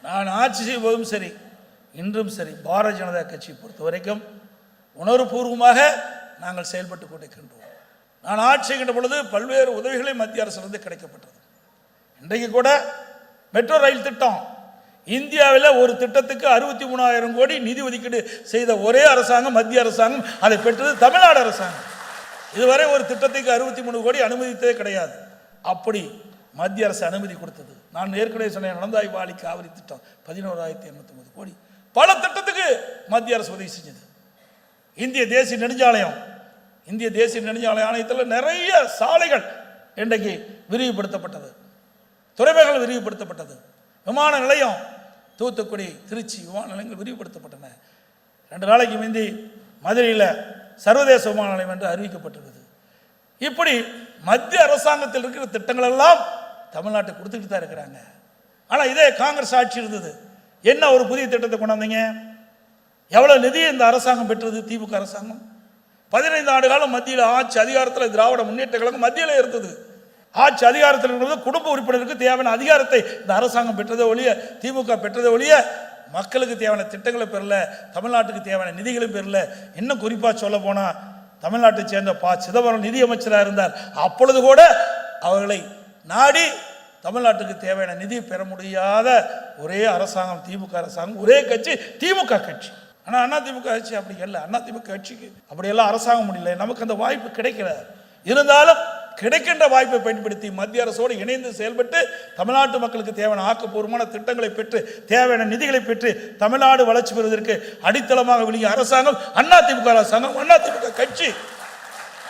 நான் ஆட்சி செய்வதும் சரி, இன்றும் சரி, பாரதிய ஜனதா கட்சியை பொறுத்த வரைக்கும் உணர்வுபூர்வமாக நாங்கள் செயல்பட்டு கொண்டிருக்கின்றோம். நான் ஆட்சி செய்கின்ற பொழுது பல்வேறு உதவிகளை மத்திய அரசிலிருந்து கிடைக்கப்பட்டது. இன்றைக்கு கூட மெட்ரோ ரயில் திட்டம் இந்தியாவில் ஒரு திட்டத்துக்கு 63,000 கோடி நிதி ஒதுக்கீடு செய்த ஒரே அரசாங்கம் மத்திய அரசாங்கம். அதை பெற்றது தமிழ்நாடு அரசாங்கம். இதுவரை ஒரு திட்டத்துக்கு 63 கோடி அனுமதித்ததே கிடையாது. அப்படி மத்திய அரசு அனுமதி கொடுத்தது. நான் ஏற்கனவே சொன்ன நடந்தாய் வாலி காவிரி திட்டம் 11,809 கோடி. பல திட்டத்துக்கு மத்திய அரசு உதவி செஞ்சது. இந்திய தேசிய நெடுஞ்சாலை ஆணையத்தில் நிறைய சாலைகள் இன்றைக்கு விரிவுபடுத்தப்பட்டது, துறைமுகங்கள் விரிவுபடுத்தப்பட்டது, விமான நிலையம் தூத்துக்குடி திருச்சி விமான நிலையங்கள் விரிவுபடுத்தப்பட்டன. 2 நாளைக்கு முந்தி மதுரையில் சர்வதேச விமான நிலையம் என்று அறிவிக்கப்பட்டிருக்குது. இப்படி மத்திய அரசாங்கத்தில் இருக்கிற திட்டங்கள் எல்லாம் தமிழ்நாட்டுக்கு கொடுத்துக்கிட்டு தான் இருக்கிறாங்க. ஆனால் இதே காங்கிரஸ் ஆட்சி இருந்தது, என்ன ஒரு புதிய திட்டத்தை கொண்டாந்தீங்க? எவ்வளோ நிதி இந்த அரசாங்கம் பெற்றது? திமுக அரசாங்கம் 15 ஆண்டு காலம் மத்தியில் ஆட்சி அதிகாரத்தில் திராவிட முன்னேற்ற கழகம் மத்தியில் இருந்தது. ஆட்சி அதிகாரத்தில் இருக்கிறது குடும்ப உறுப்பினருக்கு தேவையான அதிகாரத்தை இந்த அரசாங்கம் பெற்றதை ஒழிய, திமுக பெற்றதை ஒழிய மக்களுக்கு தேவையான திட்டங்களை பெறல, தமிழ்நாட்டுக்கு தேவையான நிதிகளும் பெறல. இன்னும் குறிப்பாக சொல்ல போனால் தமிழ்நாட்டை சேர்ந்த சிதம்பரம் நிதியமைச்சராக இருந்தார். அப்பொழுது கூட அவர்களை நாடி தமிழ்நாட்டுக்கு தேவையான நிதி பெற முடியாத ஒரே அரசாங்கம் திமுக அரசாங்கம், ஒரே கட்சி திமுக கட்சி. ஆனால் அண்ணா திமுக கட்சி அப்படி இல்லை. அண்ணா திமுக கட்சிக்கு அப்படியெல்லாம் அரசாங்கம் முடியல, நமக்கு அந்த வாய்ப்பு கிடைக்கல. இருந்தாலும் கிடைக்கின்ற வாய்ப்பை பயன்படுத்தி மத்திய அரசோடு இணைந்து செயல்பட்டு தமிழ்நாட்டு மக்களுக்கு தேவையான ஆக்கப்பூர்வமான திட்டங்களை பெற்று தேவையான நிதிகளை பெற்று தமிழ்நாடு வளர்ச்சி பெறுவதற்கு அடித்தளமாக விளங்கிய அரசாங்கம் அண்ணா திமுக அரசாங்கம், அண்ணா திமுக கட்சி.